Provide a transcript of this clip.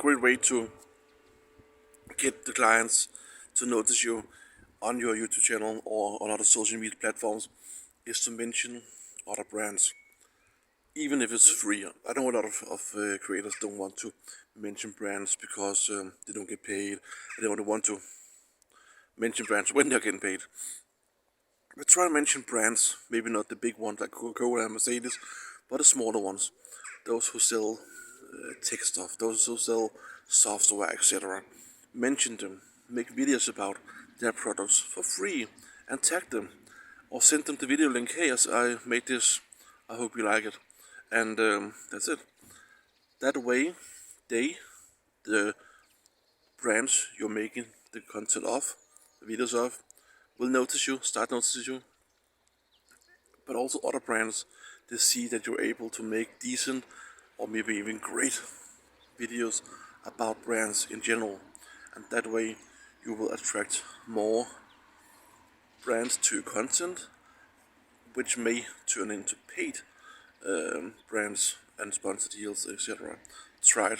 great way to get the clients to notice you on your YouTube channel or on other social media platforms is to mention other brands, even if it's free. I know a lot of creators don't want to mention brands because they don't get paid. They only want to mention brands when they're getting paid. But try to mention brands, maybe not the big ones like Coca-Cola and Mercedes, but the smaller ones. Those who sell tech stuff, those who sell software, etc. Mention them, make videos about their products for free and tag them. Or send them the video link, hey, I made this, I hope you like it. And that's it. That way, the brands you're making the content of, the videos of, will notice you, start noticing you. But also other brands, they see that you're able to make decent or maybe even great videos about brands in general. And that way you will attract more brands to your content, which may turn into paid brands and sponsor deals, etc. Try it.